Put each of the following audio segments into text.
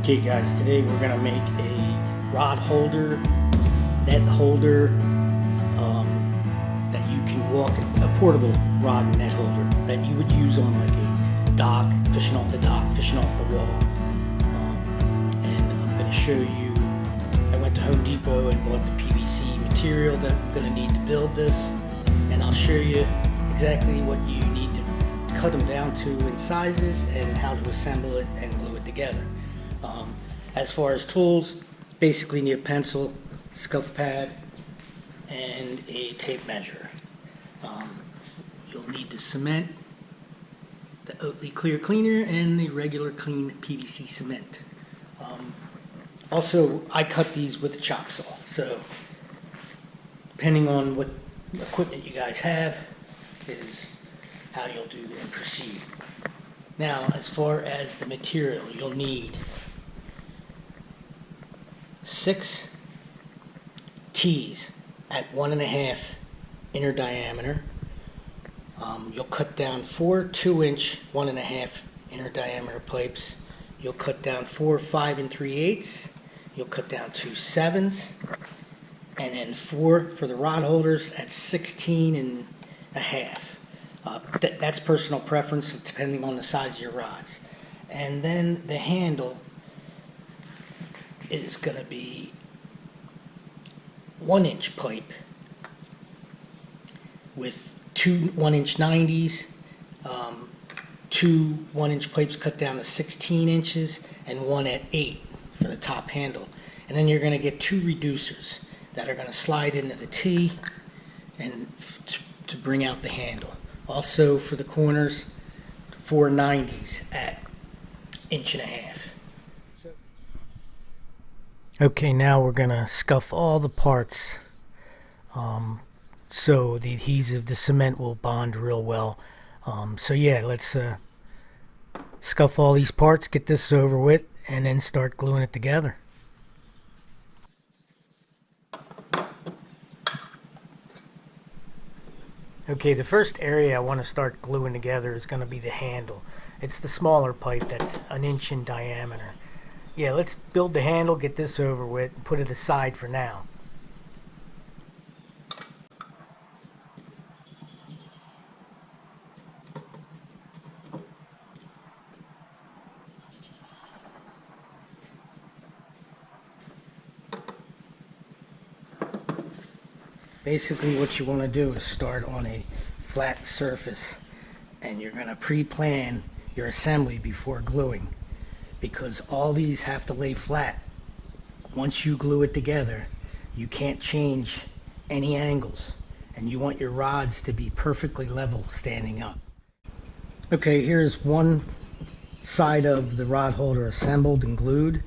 Okay guys, today we're going to make a rod holder, net holder, that you can walk, a portable rod and net holder that you would use on like a dock, fishing off the dock, fishing off the wall. And I'm going to show you, I went to Home Depot and bought the PVC material that I'm going to need to build this, and I'll show you exactly what you need to cut them down to in sizes and how to assemble it and glue it together. As far as tools, basically need a pencil, scuff pad, and a tape measure. You'll need the cement, the Oatly clear cleaner, and the regular clean PVC cement. Also, I cut these with a chop saw, so depending on what equipment you guys have is how you'll do and proceed. Now, as far as the material, you'll need 6 T's at 1.5 inner diameter. You'll cut down 4 2-inch 1.5 inner diameter pipes. You'll cut down 4 5 3/8. You'll cut down 2 7s, and then 4 for the rod holders at 16.5. That's personal preference depending on the size of your rods. And then the handle is going to be 1-inch pipe with 2 1-inch 90s, 2 1-inch pipes cut down to 16 inches, and 1 at 8 for the top handle. And then you're going to get 2 reducers that are going to slide into the T and to bring out the handle. Also for the corners, 4 90s at 1.5 inches. Okay, now we're going to scuff all the parts so the adhesive, the cement will bond real well. So yeah, let's scuff all these parts, get this over with, and then start gluing it together. Okay, the first area I want to start gluing together is going to be the handle. It's the smaller pipe that's 1 inch in diameter. Yeah, let's build the handle, get this over with, and put it aside for now. Basically what you want to do is start on a flat surface, and you're going to pre-plan your assembly before gluing, because all these have to lay flat. Once you glue it together, you can't change any angles, and you want your rods to be perfectly level standing up. Okay, here's one side of the rod holder assembled and glued.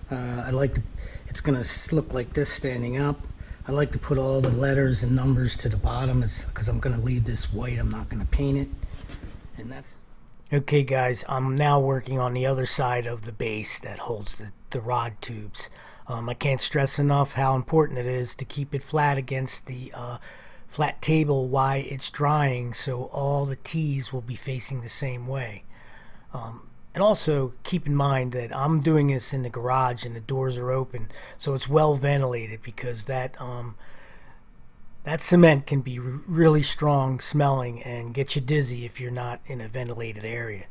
It's going to look like this standing up. I like to put all the letters and numbers to the bottom because I'm going to leave this white. I'm not going to paint it. And that's okay, guys. I'm now working on the other side of the base that holds the rod tubes. I can't stress enough how important it is to keep it flat against the flat table while it's drying, so all the T's will be facing the same way. And also keep in mind that I'm doing this in the garage and the doors are open, so it's well ventilated, because that cement can be really strong smelling and get you dizzy if you're not in a ventilated area.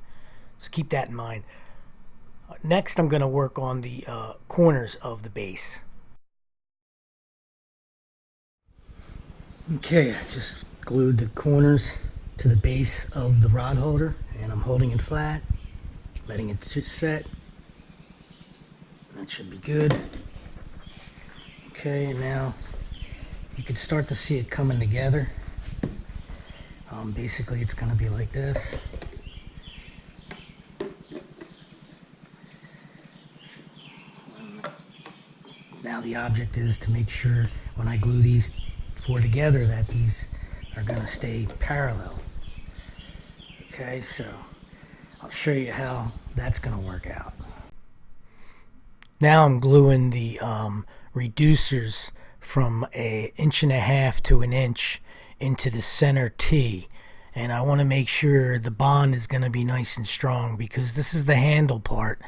So keep that in mind. Next, I'm going to work on the corners of the base. Okay, I just glued the corners to the base of the rod holder, and I'm holding it flat, letting it just set. That should be good. Okay, and now you can start to see it coming together. Basically, it's going to be like this. Now the object is to make sure when I glue these 4 together that these are going to stay parallel. Okay, so I'll show you how that's going to work out. Now I'm gluing the reducers from 1.5 inches to 1 inch into the center T, and I want to make sure the bond is going to be nice and strong, because this is the handle part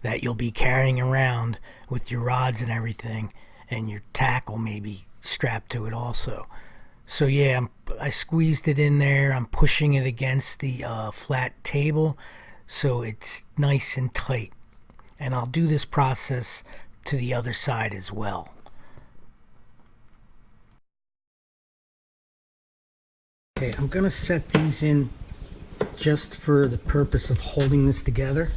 that you'll be carrying around with your rods and everything, and your tackle maybe strapped to it also. So yeah, I squeezed it in there. I'm pushing it against the flat table so it's nice and tight. And I'll do this process to the other side as well. Okay, I'm going to set these in just for the purpose of holding this together.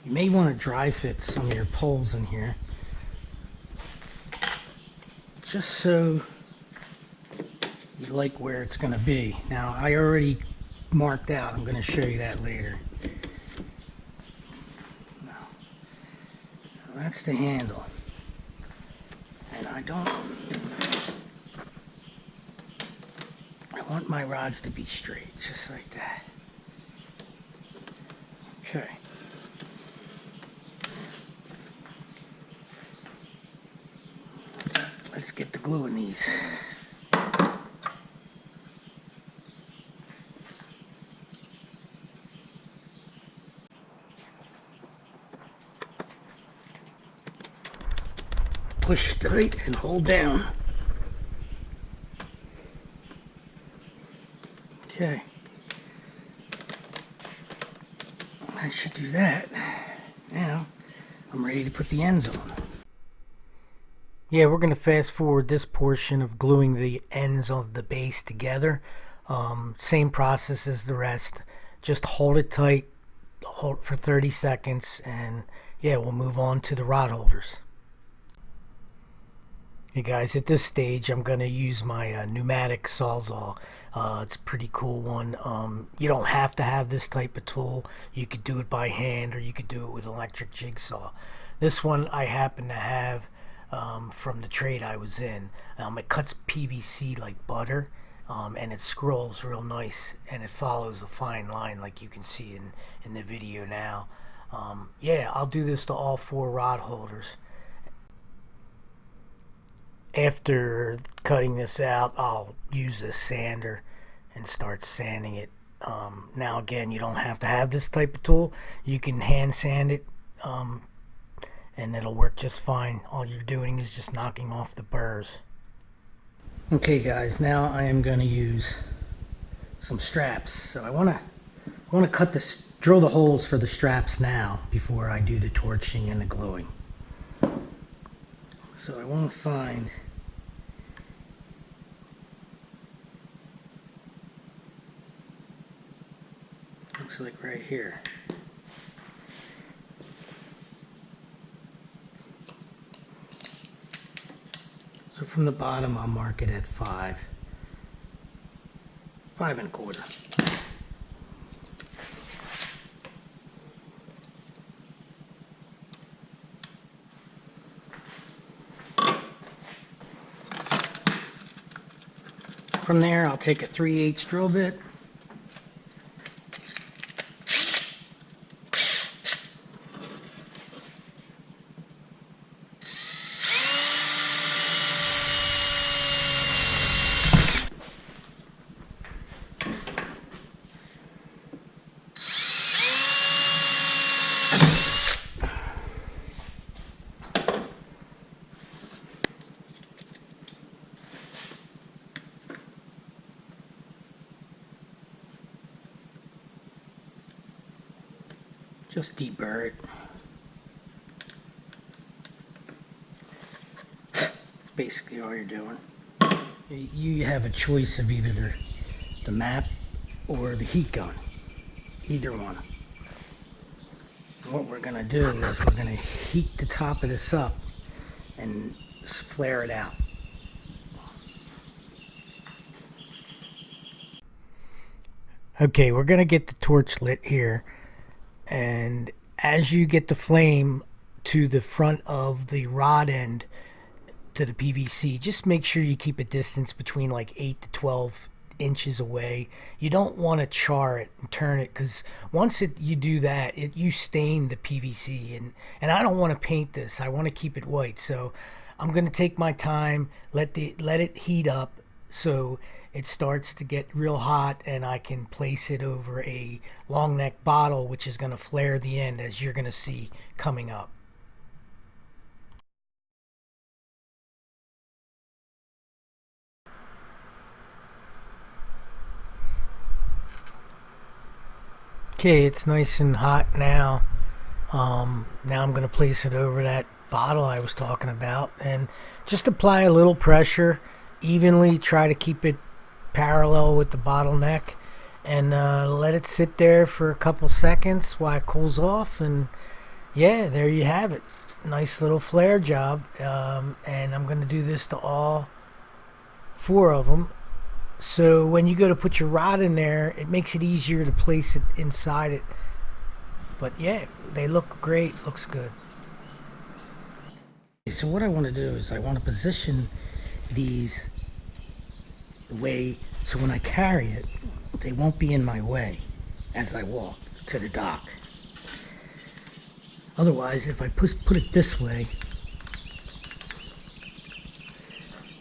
You may want to dry fit some of your poles in here, just so you like where it's going to be. Now, I already marked out. I'm going to show you that later. Now, that's the handle. And I want my rods to be straight, just like that. Okay. Let's get the glue in these. Push tight and hold down. Okay. That should do that. Now, I'm ready to put the ends on. Yeah, we're going to fast forward this portion of gluing the ends of the base together. Same process as the rest. Just hold it tight, hold it for 30 seconds, and yeah, we'll move on to the rod holders. Hey guys, at this stage I'm going to use my pneumatic Sawzall. It's a pretty cool one. You don't have to have this type of tool. You could do it by hand or you could do it with an electric jigsaw. This one I happen to have from the trade I was in. It cuts PVC like butter, and it scrolls real nice, and it follows a fine line like you can see in the video now. Yeah, I'll do this to all 4 rod holders. After cutting this out, I'll use a sander and start sanding it. Now again, you don't have to have this type of tool. You can hand sand it, and it'll work just fine. All you're doing is just knocking off the burrs. Okay guys, now I am going to use some straps. So I want to cut this, drill the holes for the straps now before I do the torching and the gluing. So I want to find looks like right here. So from the bottom I'll mark it at 5 1/4. From there, I'll take a 3/8 drill bit. Just deburr it. Basically all you're doing. You have a choice of either the map or the heat gun. Either one. What we're going to do is we're going to heat the top of this up and flare it out. Okay, we're going to get the torch lit here. And as you get the flame to the front of the rod end to the PVC, just make sure you keep a distance between like 8 to 12 inches away. You don't want to char it and turn it, because once you do that, you stain the PVC, and I don't want to paint this. I want to keep it white, so I'm going to take my time, let it heat up so it starts to get real hot, and I can place it over a long neck bottle, which is going to flare the end, as you're going to see coming up. Okay, it's nice and hot now. Now I'm going to place it over that bottle I was talking about, and just apply a little pressure evenly. Try to keep it parallel with the bottleneck, and let it sit there for a couple seconds while it cools off. And yeah, there you have it. Nice little flare job. And I'm going to do this to all 4 of them. So when you go to put your rod in there, it makes it easier to place it inside it. But yeah, they look great. Looks good. So what I want to do is I want to position these the way so when I carry it, they won't be in my way as I walk to the dock. Otherwise, if I put it this way,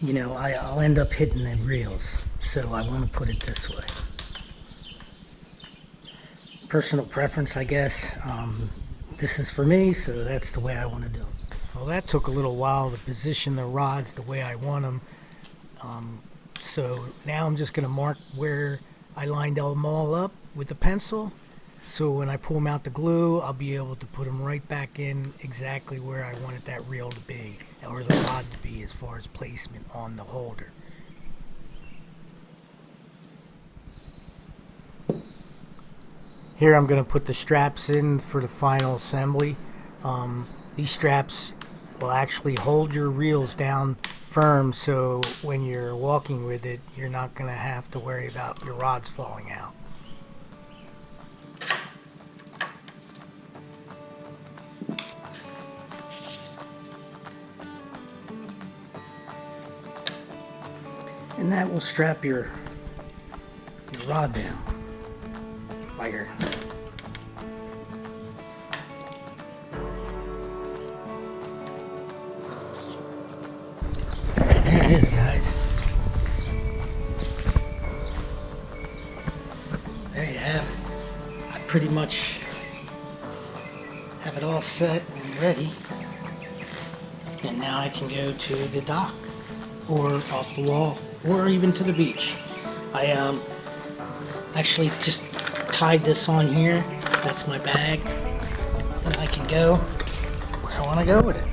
you know, I'll end up hitting the reels. So I want to put it this way. Personal preference, I guess. This is for me, so that's the way I want to do it. Well, that took a little while to position the rods the way I want them. So now I'm just going to mark where I lined them all up with a pencil. So when I pull them out the glue, I'll be able to put them right back in exactly where I wanted that reel to be, or the rod to be, as far as placement on the holder. Here I'm going to put the straps in for the final assembly. These straps will actually hold your reels down firm, so when you're walking with it, you're not going to have to worry about your rods falling out. And that will strap your rod down. Lighter. There it is, guys. There you have it. I pretty much have it all set and ready. And now I can go to the dock, or off the wall, or even to the beach. I actually just tied this on here. That's my bag, and I can go where I want to go with it.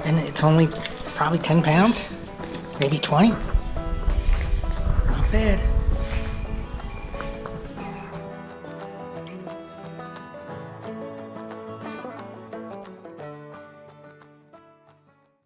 And it's only probably 10 pounds, maybe 20. Not bad.